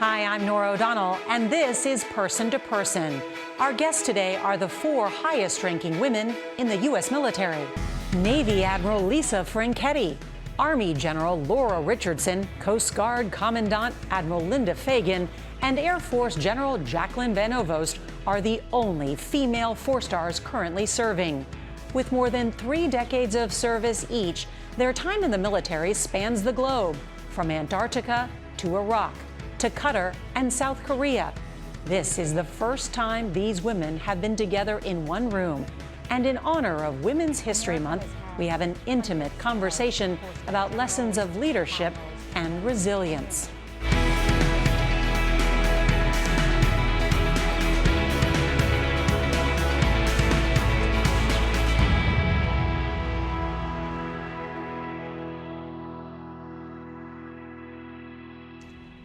Hi, I'm Norah O'Donnell, and this is Person to Person. Our guests today are the 4 highest-ranking women in the U.S. military. Navy Admiral Lisa Franchetti, Army General Laura Richardson, Coast Guard Commandant Admiral Linda Fagan, and Air Force General Jacqueline Van Ovost are the only female 4-stars currently serving. With more than 3 decades of service each, their time in the military spans the globe, from Antarctica to Iraq, to Qatar and South Korea. This is the first time these women have been together in one room. And in honor of Women's History Month, we have an intimate conversation about lessons of leadership and resilience.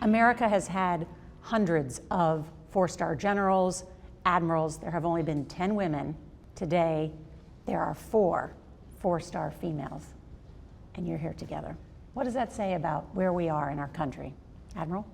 America has had hundreds of 4-star generals, admirals. There have only been 10 women. Today, there are 4 4-star females, and you're here together. What does that say about where we are in our country? Admiral?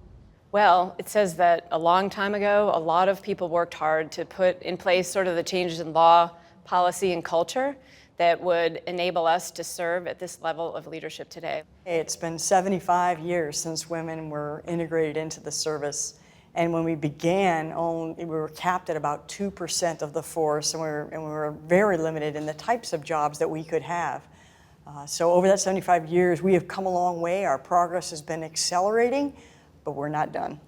Well, it says that a long time ago, a lot of people worked hard to put in place sort of the changes in law, policy, and culture that would enable us to serve at this level of leadership today. It's been 75 years since women were integrated into the service. And when we began, we were capped at about 2% of the force, and we were very limited in the types of jobs that we could have. So over that 75 years, we have come a long way. Our progress has been accelerating, but we're not done.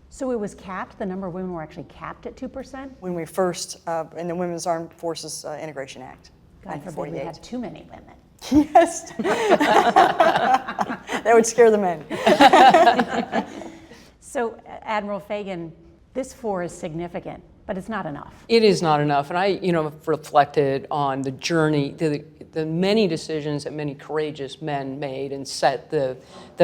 So it was capped, the number of women were actually capped at 2%? When we first, in the Women's Armed Forces Integration Act. God forbid we had too many women. Yes. That would scare the men. So, Admiral Fagan, this 4 is significant, but it's not enough. It is not enough, and I, have reflected on the journey, the many decisions that many courageous men made, and set the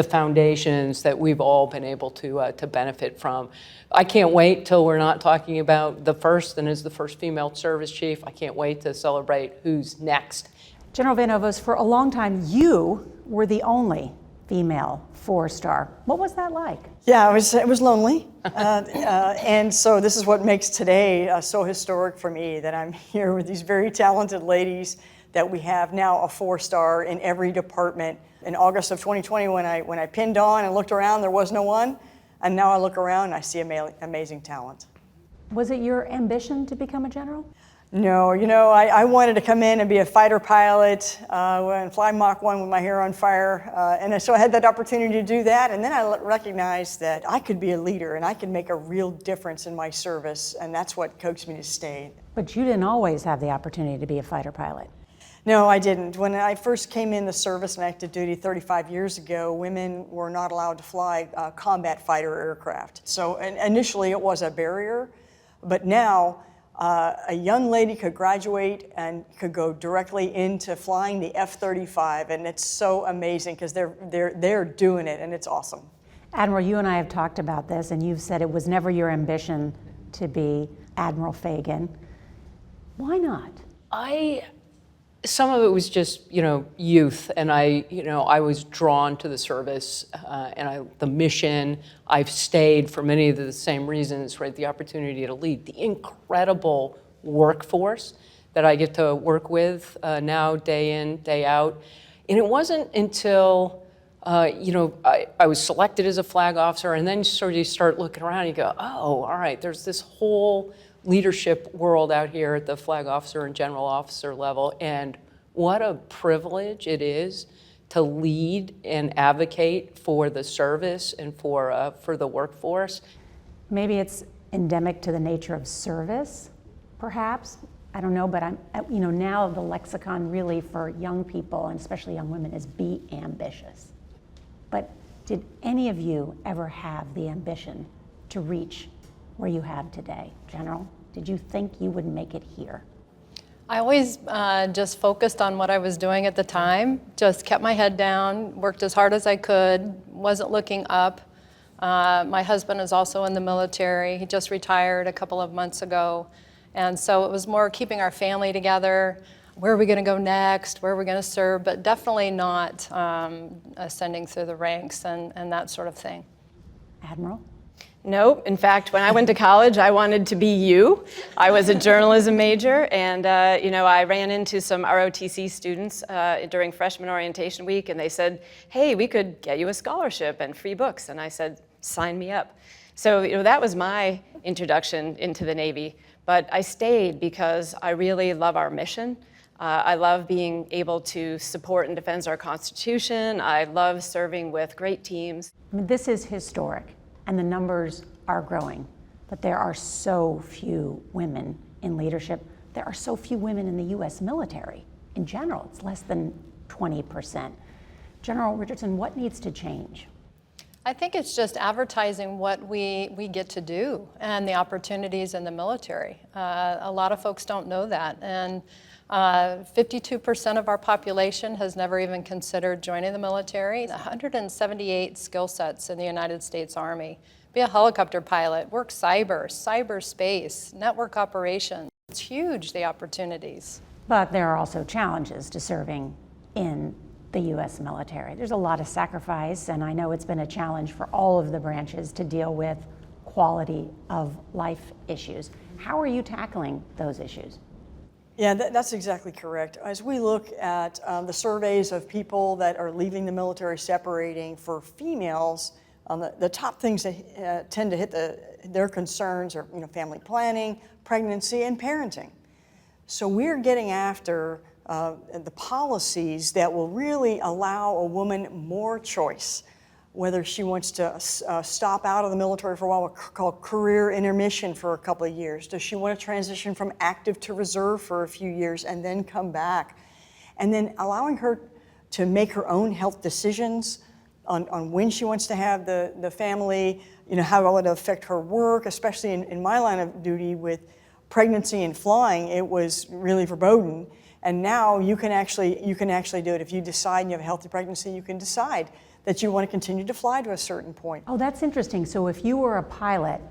foundations that we've all been able to benefit from. I can't wait till we're not talking about the first, and as the first female service chief, I can't wait to celebrate who's next. General Van Ovost, for a long time, you were the only female 4-star. What was that like? Yeah, it was lonely. And so this is what makes today so historic for me, that I'm here with these very talented ladies, that we have now a 4-star in every department. In August of 2020, when I pinned on and looked around, there was no one. And now I look around and I see amazing talent. Was it your ambition to become a general? No, I wanted to come in and be a fighter pilot and fly Mach 1 with my hair on fire. And so I had that opportunity to do that. And then I recognized that I could be a leader and I could make a real difference in my service. And that's what coaxed me to stay. But you didn't always have the opportunity to be a fighter pilot. No, I didn't. When I first came in the service and active duty 35 years ago, women were not allowed to fly combat fighter aircraft. So initially it was a barrier, but now a young lady could graduate and could go directly into flying the F-35, and it's so amazing because they're doing it, and it's awesome. Admiral, you and I have talked about this, and you've said it was never your ambition to be Admiral Fagan. Why not? Some of it was just, youth, and I was drawn to the service and the mission. I've stayed for many of the same reasons, right? The opportunity to lead, the incredible workforce that I get to work with now, day in, day out. And it wasn't until, I was selected as a flag officer, and then you start looking around and you go, oh, all right, there's this whole leadership world out here at the flag officer and general officer level, and what a privilege it is to lead and advocate for the service and for the workforce. Maybe it's endemic to the nature of service, perhaps. I don't know, but now the lexicon really for young people, and especially young women, is be ambitious. But did any of you ever have the ambition to reach where you have today? General, did you think you would make it here? I always just focused on what I was doing at the time, just kept my head down, worked as hard as I could, wasn't looking up. My husband is also in the military. He just retired a couple of months ago. And so it was more keeping our family together. Where are we going to go next? Where are we going to serve? But definitely not ascending through the ranks and that sort of thing. Admiral? Nope. In fact, when I went to college, I wanted to be you. I was a journalism major, and I ran into some ROTC students during freshman orientation week, and they said, "Hey, we could get you a scholarship and free books." And I said, "Sign me up." So that was my introduction into the Navy. But I stayed because I really love our mission. I love being able to support and defend our Constitution. I love serving with great teams. I mean, this is historic, and the numbers are growing, but there are so few women in leadership. There are so few women in the U.S. military. In general, it's less than 20%. General Richardson, what needs to change? I think it's just advertising what we get to do and the opportunities in the military. A lot of folks don't know that. And 52% of our population has never even considered joining the military. 178 skill sets in the United States Army. Be a helicopter pilot, work cyberspace, network operations. It's huge, the opportunities. But there are also challenges to serving in the U.S. military. There's a lot of sacrifice, and I know it's been a challenge for all of the branches to deal with quality of life issues. How are you tackling those issues? Yeah, that's exactly correct. As we look at the surveys of people that are leaving the military separating, for females, the top things that tend to hit their concerns are family planning, pregnancy, and parenting. So we're getting after the policies that will really allow a woman more choice, whether she wants to stop out of the military for a while, called career intermission for a couple of years. Does she want to transition from active to reserve for a few years and then come back? And then allowing her to make her own health decisions on when she wants to have the family, how will it affect her work, especially in my line of duty with pregnancy and flying. It was really verboten. And now you can actually do it. If you decide you have a healthy pregnancy, you can decide that you want to continue to fly to a certain point. Oh, that's interesting. So if you were a pilot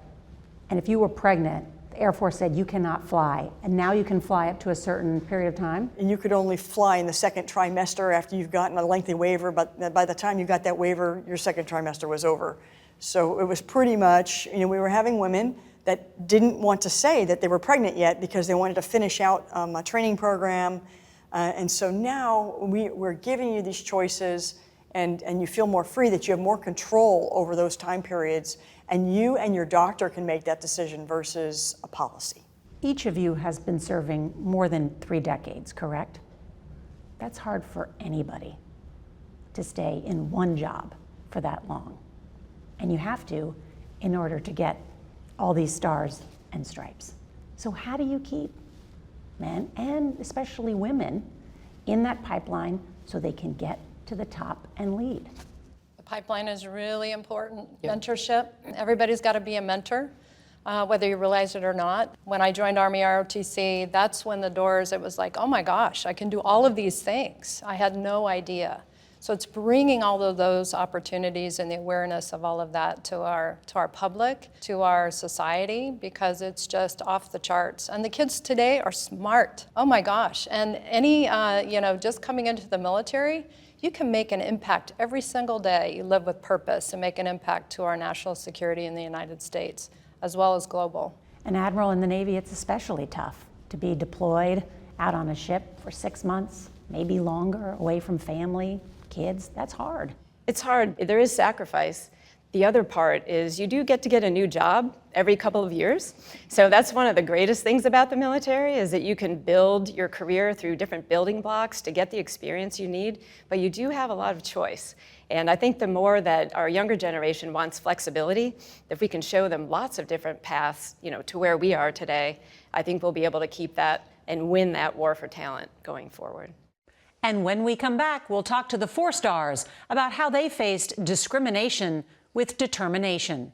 and if you were pregnant, the Air Force said you cannot fly, and now you can fly up to a certain period of time? And you could only fly in the second trimester after you've gotten a lengthy waiver, but by the time you got that waiver, your second trimester was over. So it was pretty much, we were having women that didn't want to say that they were pregnant yet because they wanted to finish out a training program. And so now we're giving you these choices, and you feel more free, that you have more control over those time periods, and you and your doctor can make that decision versus a policy. Each of you has been serving more than 3 decades, correct? That's hard for anybody to stay in one job for that long. And you have to in order to get all these stars and stripes. So how do you keep men, and especially women, in that pipeline so they can get to the top and lead? The pipeline is really important. Yep. Mentorship. Everybody's got to be a mentor, whether you realize it or not. When I joined Army ROTC, that's when the doors, it was like, oh my gosh, I can do all of these things. I had no idea. So it's bringing all of those opportunities and the awareness of all of that to our public, to our society, because it's just off the charts. And the kids today are smart. Oh my gosh. And any, just coming into the military, you can make an impact every single day. You live with purpose and make an impact to our national security in the United States, as well as global. An admiral in the Navy, it's especially tough to be deployed out on a ship for 6 months, maybe longer, away from family, kids. That's hard. It's hard. There is sacrifice. The other part is you do get to get a new job every couple of years. So that's one of the greatest things about the military, is that you can build your career through different building blocks to get the experience you need, but you do have a lot of choice. And I think the more that our younger generation wants flexibility, if we can show them lots of different paths, to where we are today, I think we'll be able to keep that and win that war for talent going forward. And when we come back, we'll talk to the 4 stars about how they faced discrimination with determination.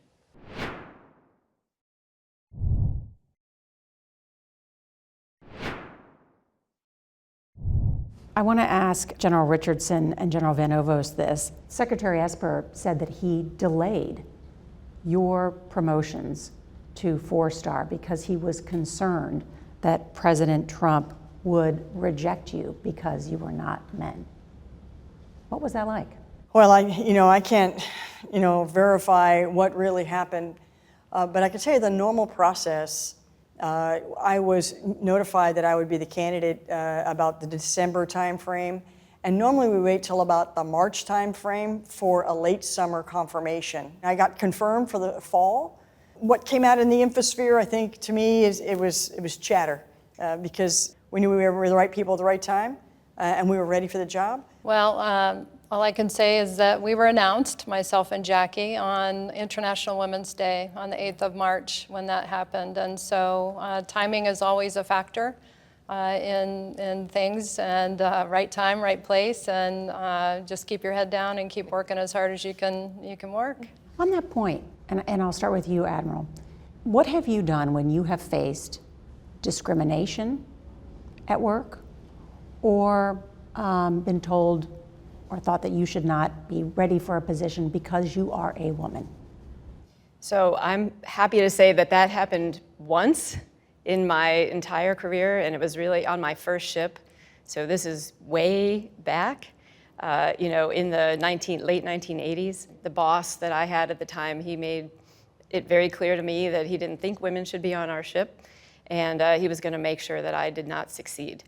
I want to ask General Richardson and General Van Ovos this. Secretary Esper said that he delayed your promotions to 4-star because he was concerned that President Trump would reject you because you were not men. What was that like? Well, I can't, verify what really happened, But I can tell you the normal process, I was notified that I would be the candidate about the December timeframe. And normally we wait till about the March timeframe for a late summer confirmation. I got confirmed for the fall. What came out in the infosphere, I think, to me, is it was chatter, because we knew we were the right people at the right time, and we were ready for the job. Well, all I can say is that we were announced, myself and Jackie, on International Women's Day on the 8th of March when that happened. And so timing is always a factor in things, and right time, right place, and just keep your head down and keep working as hard as you can work. On that point, and I'll start with you, Admiral, what have you done when you have faced discrimination at work, or been told or thought that you should not be ready for a position because you are a woman? So I'm happy to say that that happened once in my entire career, and it was really on my first ship. So this is way back, in the late 1980s. The boss that I had at the time, he made it very clear to me that he didn't think women should be on our ship, and he was going to make sure that I did not succeed.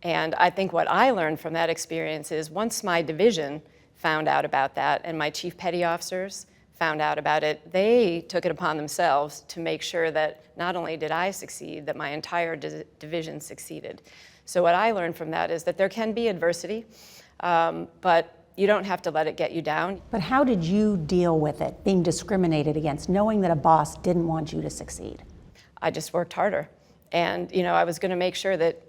And I think what I learned from that experience is once my division found out about that and my chief petty officers found out about it, they took it upon themselves to make sure that not only did I succeed, that my entire division succeeded. So what I learned from that is that there can be adversity, but you don't have to let it get you down. But how did you deal with it, being discriminated against, knowing that a boss didn't want you to succeed? I just worked harder. And I was going to make sure that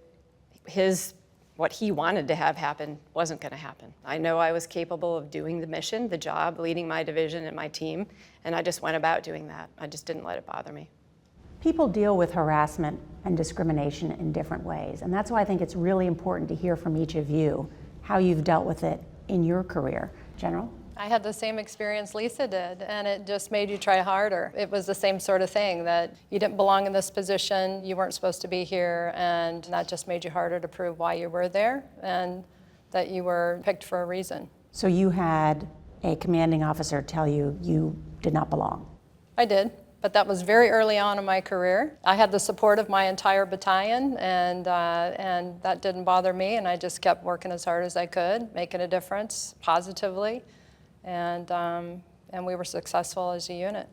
what he wanted to have happen wasn't going to happen. I know I was capable of doing the mission, the job, leading my division and my team, and I just went about doing that. I just didn't let it bother me. People deal with harassment and discrimination in different ways, and that's why I think it's really important to hear from each of you how you've dealt with it in your career. General? I had the same experience Lisa did, and it just made you try harder. It was the same sort of thing, that you didn't belong in this position, you weren't supposed to be here, and that just made you harder to prove why you were there and that you were picked for a reason. So you had a commanding officer tell you you did not belong? I did, but that was very early on in my career. I had the support of my entire battalion, and that didn't bother me, and I just kept working as hard as I could, making a difference positively. And we were successful as a unit.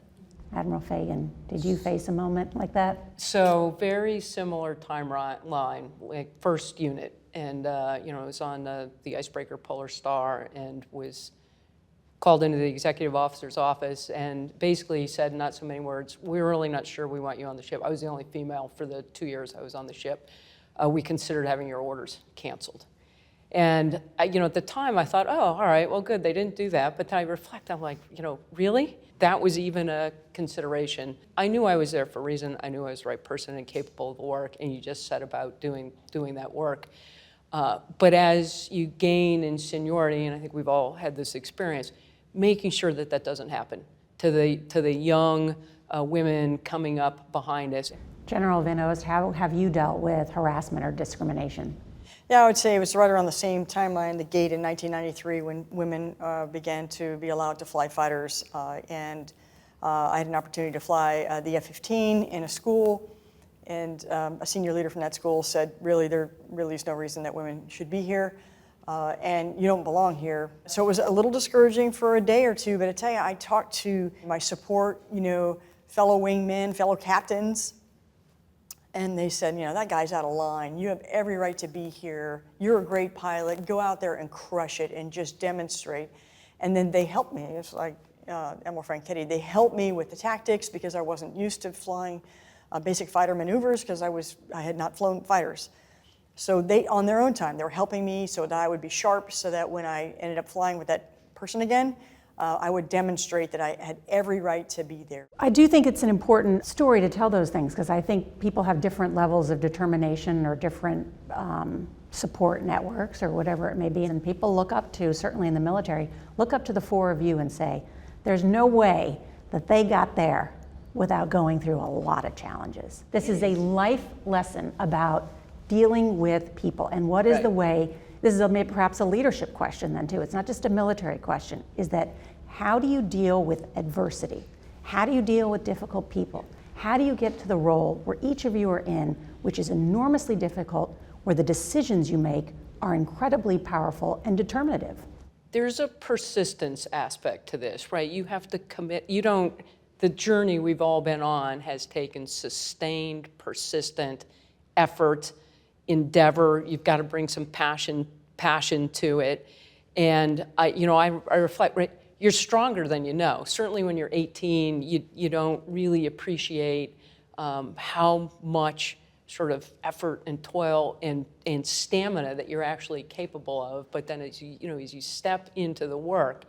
Admiral Fagan, did you face a moment like that? So very similar timeline, like first unit, and I was on the icebreaker Polar Star and was called into the executive officer's office, and basically said in not so many words, we're really not sure we want you on the ship. I was the only female for the 2 years I was on the ship. We considered having your orders canceled. And at the time I thought, oh, all right, well, good, they didn't do that. But then I reflect, I'm like, really? That was even a consideration. I knew I was there for a reason. I knew I was the right person and capable of the work, and you just set about doing that work. But as you gain in seniority, and I think we've all had this experience, making sure that that doesn't happen to the young women coming up behind us. General Vinos, how have you dealt with harassment or discrimination? Yeah, I would say it was right around the same timeline, the gate in 1993, when women began to be allowed to fly fighters. And I had an opportunity to fly the F-15 in a school. And a senior leader from that school said, really, there really is no reason that women should be here. And you don't belong here. So it was a little discouraging for a day or two, but I tell you, I talked to my support, fellow wingmen, fellow captains, and they said, that guy's out of line. You have every right to be here. You're a great pilot. Go out there and crush it and just demonstrate. And then they helped me. It's like Admiral Franchetti. They helped me with the tactics because I wasn't used to flying basic fighter maneuvers because I had not flown fighters. So they, on their own time, they were helping me so that I would be sharp, so that when I ended up flying with that person again, I would demonstrate that I had every right to be there. I do think it's an important story to tell those things, because I think people have different levels of determination or different support networks or whatever it may be. And people look up to, certainly in the military, look up to the four of you and say, there's no way that they got there without going through a lot of challenges. This is a life lesson about dealing with people, and what is the way. This is perhaps a leadership question then too. It's not just a military question, is that how do you deal with adversity? How do you deal with difficult people? How do you get to the role where each of you are in, which is enormously difficult, where the decisions you make are incredibly powerful and determinative? There's a persistence aspect to this, right? You have to commit. The journey we've all been on has taken sustained, persistent effort, endeavor. You've got to bring some passion to it. And I reflect, right, you're stronger than you know. Certainly when you're 18, you don't really appreciate how much sort of effort and toil and stamina that you're actually capable of. But then as you step into the work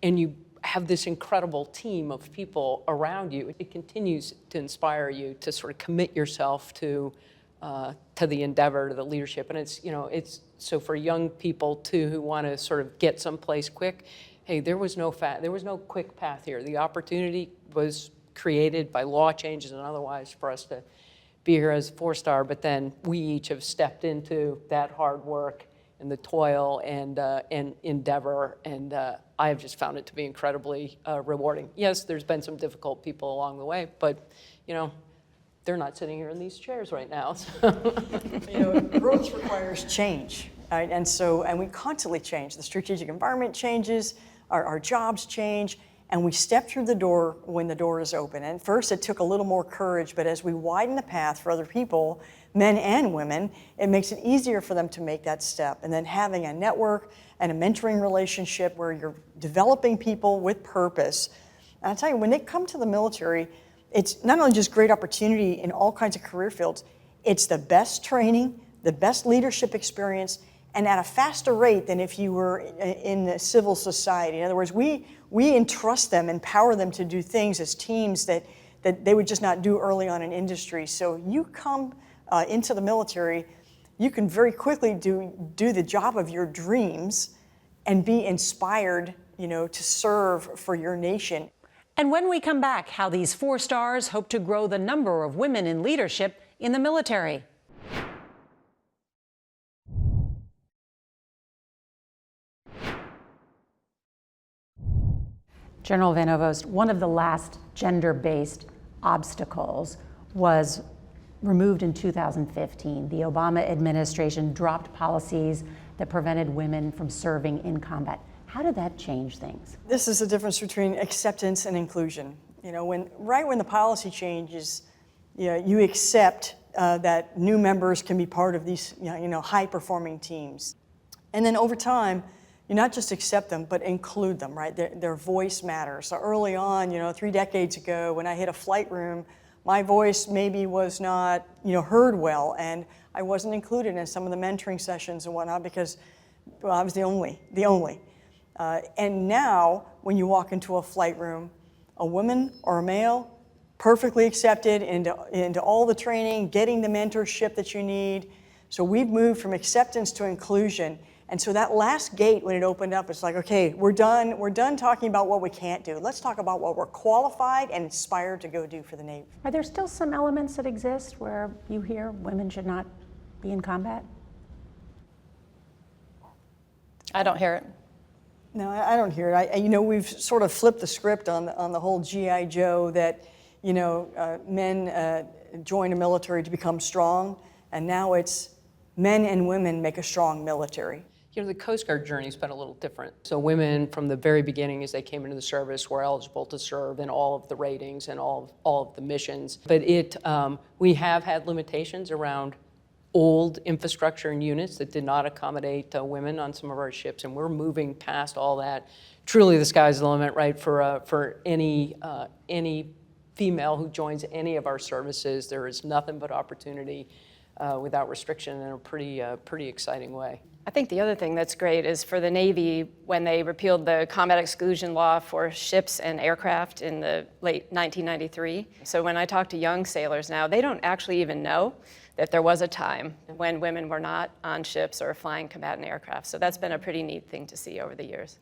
and you have this incredible team of people around you, it continues to inspire you to sort of commit yourself to the endeavor, to the leadership. And it's so for young people too who want to sort of get someplace quick, hey, there was no quick path here. The opportunity was created by law changes and otherwise for us to be here as a 4-star, but then we each have stepped into that hard work and the toil and endeavor, and I have just found it to be incredibly rewarding. Yes, there's been some difficult people along the way, but they're not sitting here in these chairs right now. So. Growth requires change, right? And we constantly change. The strategic environment changes, our jobs change, and we step through the door when the door is open. And first, it took a little more courage, but as we widen the path for other people, men and women, it makes it easier for them to make that step. And then having a network and a mentoring relationship where you're developing people with purpose. And I tell you, when they come to the military, it's not only just great opportunity in all kinds of career fields, it's the best training, the best leadership experience, and at a faster rate than if you were in the civil society. In other words, we entrust them, empower them to do things as teams that they would just not do early on in industry. So you come into the military, you can very quickly do the job of your dreams and be inspired, to serve for your nation. And when we come back, how these 4 stars hope to grow the number of women in leadership in the military. General Van Ovost, one of the last gender-based obstacles was removed in 2015. The Obama administration dropped policies that prevented women from serving in combat. How did that change things? This is the difference between acceptance and inclusion. When the policy changes, you accept that new members can be part of these high-performing teams. And then over time, you not just accept them, but include them, right? Their voice matters. So early on, 3 decades ago, when I hit a flight room, my voice maybe was not, heard well, and I wasn't included in some of the mentoring sessions and whatnot because, I was the only. And now, when you walk into a flight room, a woman or a male, perfectly accepted into all the training, getting the mentorship that you need. So we've moved from acceptance to inclusion. And so that last gate, when it opened up, it's like, okay, we're done talking about what we can't do. Let's talk about what we're qualified and inspired to go do for the Navy. Are there still some elements that exist where you hear women should not be in combat? I don't hear it. No, I don't hear it. We've sort of flipped the script on the whole G.I. Joe that, men join a military to become strong, and now it's men and women make a strong military. The Coast Guard journey has been a little different. So women from the very beginning as they came into the service were eligible to serve in all of the ratings and all of the missions. But we have had limitations around old infrastructure and units that did not accommodate women on some of our ships, and we're moving past all that. Truly, the sky's the limit, right? For any female who joins any of our services, there is nothing but opportunity without restriction in a pretty exciting way. I think the other thing that's great is for the Navy, when they repealed the combat exclusion law for ships and aircraft in the late 1993. So when I talk to young sailors now, they don't actually even know that there was a time when women were not on ships or flying combatant aircraft. So that's been a pretty neat thing to see over the years.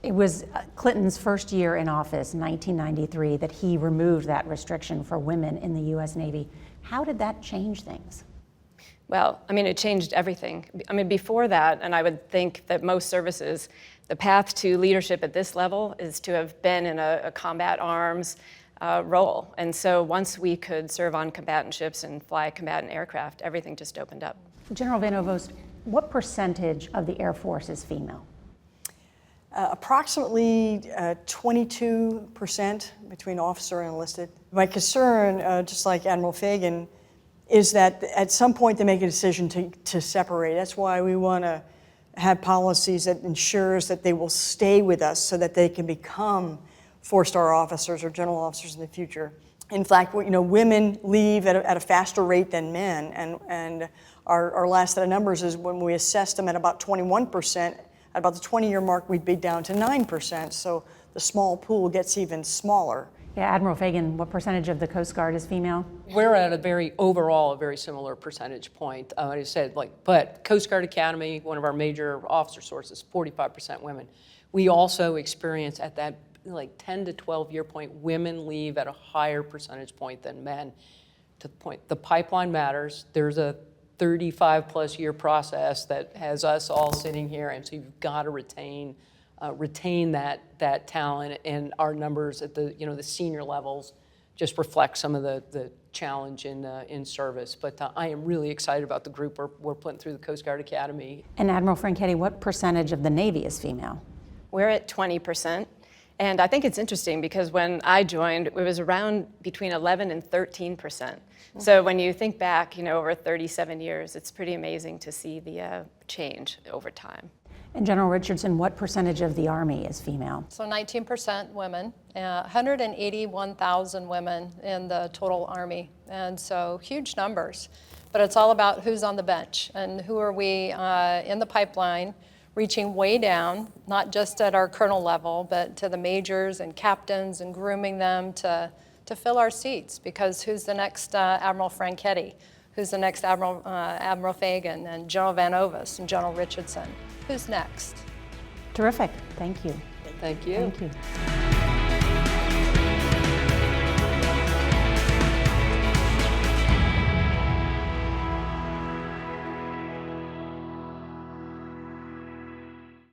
It was Clinton's first year in office, 1993, that he removed that restriction for women in the U.S. Navy. How did that change things? Well, it changed everything. Before that, and I would think that most services, the path to leadership at this level is to have been in a combat arms, role. And so once we could serve on combatant ships and fly combatant aircraft, everything just opened up. General Van Ovost, what percentage of the Air Force is female? Approximately 22% between officer and enlisted. My concern, just like Admiral Fagan, is that at some point they make a decision to separate. That's why we want to have policies that ensures that they will stay with us so that they can become four-star officers or general officers in the future. In fact, women leave at a faster rate than men, and our last set of numbers is when we assessed them at about 21%, at about the 20-year mark, we'd be down to 9%, so the small pool gets even smaller. Yeah, Admiral Fagan, what percentage of the Coast Guard is female? We're at a very similar percentage point. I said, but Coast Guard Academy, one of our major officer sources, 45% women. We also experience at that 10 to 12 year point, women leave at a higher percentage point than men. To the point, the pipeline matters. There's a 35 plus year process that has us all sitting here, and so you've got to retain that talent, and our numbers at the the senior levels just reflect some of the challenge in service. But I am really excited about the group we're putting through the Coast Guard Academy. And Admiral Franchetti, what percentage of the Navy is female? We're at 20%. And I think it's interesting because when I joined, it was around between 11 and 13%. So when you think back, over 37 years, it's pretty amazing to see the change over time. And General Richardson, what percentage of the Army is female? So 19% women, 181,000 women in the total Army, and so huge numbers. But it's all about who's on the bench and who are we in the pipeline, reaching way down, not just at our colonel level, but to the majors and captains and grooming them to fill our seats, because who's the next Admiral Franchetti? Who's the next Admiral Fagan and General Van Ovost and General Richardson? Who's next? Terrific. Thank you. Thank you. Thank you.